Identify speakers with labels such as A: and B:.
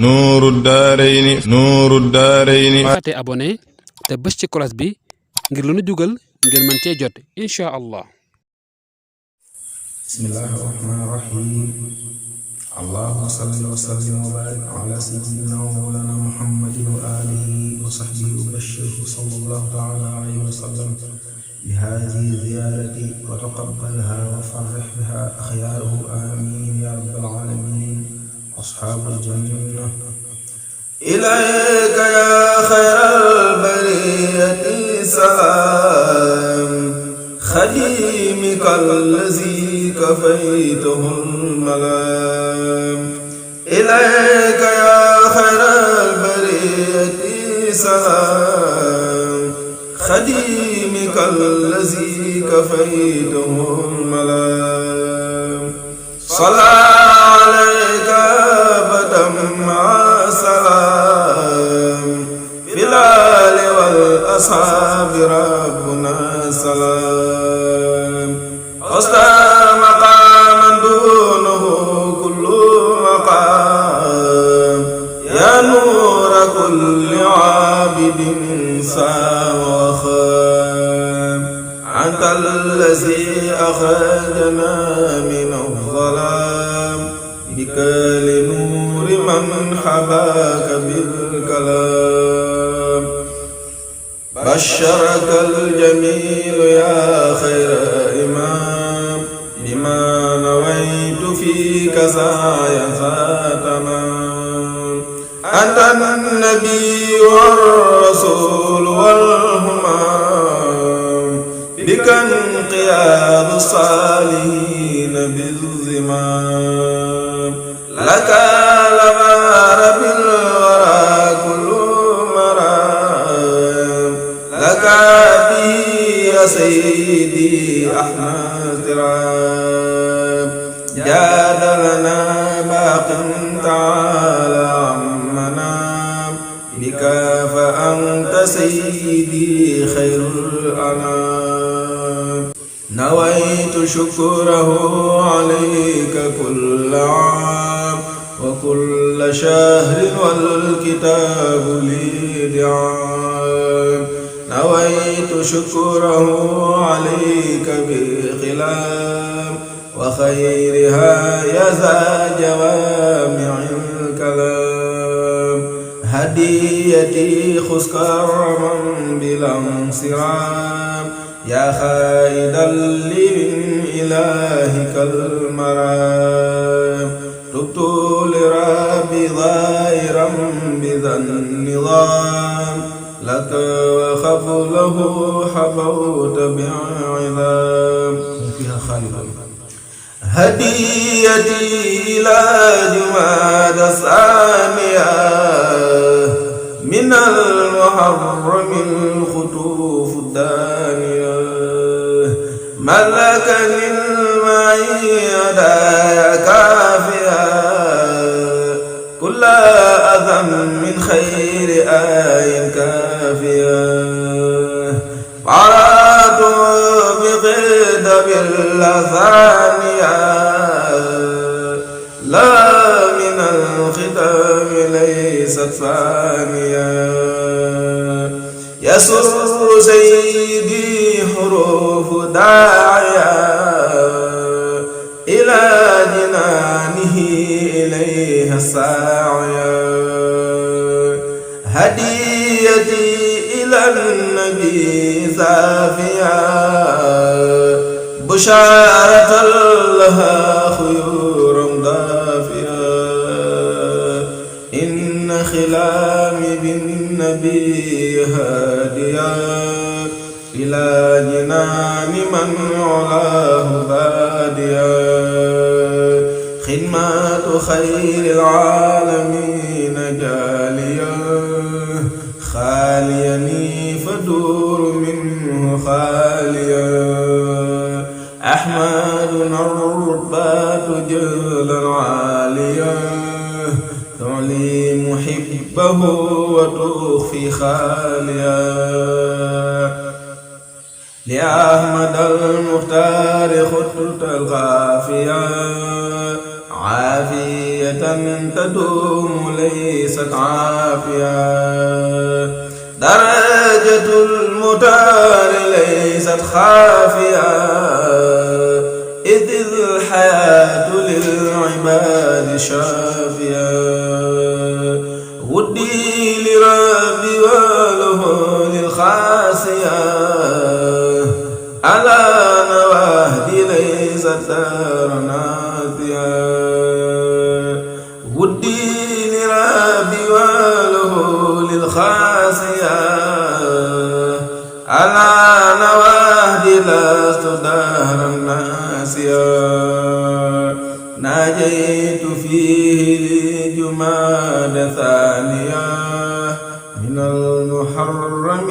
A: nuuru daarayni
B: fàtte abonné te bës ci cloche bi ngir lu nu dugal ngeen mën cee jot incha allah.
C: bismillahi rahmani rahim. allahumma salli wa sallim wa barik ala sayyidina wa mawlana muhammadin wa alihi wa sahbihi wa bashirhu sallallahu ta'ala alayhi wa sallam bi hadhihi ziyarati wa taqabbalha wa farrih biha akhyarahu amin ya rabbal alamin. ashabul jannah ilayka ya khayral bariyati salam khadimika allazi kafaytahu al-malam. ilayka ya khayral bariyati salam khadimika allazi kafaytahu al-malam. أصحاب ربنا سلام. أصلى مقاما دونه كل مقام يا نور كل عابد سام وخام. أنت الذي أخرجنا من الظلام بك لنور من حباك بالكلام. بشرك الجميل يا خير إمام بما نويت فيك سعيا تمام. أنت النبي والرسول والهمام بك انقياد الصالحين بالزمام. لك لغار بالورى كل مرام لك به يا سيدي أحمد رام. جاد لنا باق تعالى عمنا بك فأنت سيدي خير الأنام. نويت شكره عليك كل عام وكل شهر والكتاب لي دعام. نويت شكره عليك بخلام وخيرها يزا جوامع الكلام. هديتي خذ كرما بلا انصرام يا خائدا لي من إلهك المرام. تبت لربي ظاهرا بذا النظام لك وخفله حفوت بعظام فيها خالدا. هديتي إلى جماد الثانية من المحرم الخطوف الدانية. ملكني المعيد يا كافيا كل أذى من خير آي كافيا. قرأت بقدم الثانية لا من الختام ليست ثانية. يسر سيدي حروف داعية إلى جنانه إليها الساعية. هديتي إلى النبي سافية بشارة لها خيور ضافية. إن خلامي بالنبي هاديا إلى جنان من علاه باديا. خدمة خير العالمين جاليا خاليني فدور منه خاليا. أحمدنا الرتبات جلا عاليا تعلي محبه وتخفي خاليا. لأحمد المختار خطة القافية عافية تدوم ليست عافية درجة المختار ليست خافية إذ الحياة للعباد شافية ودي لربي وله للخاسية على نواهدي ليست دار نافية ودي لربي وله للخاسية على نواهدي لست دهرا ناسيا ناجيت فيه لجماد ثانية من المحرم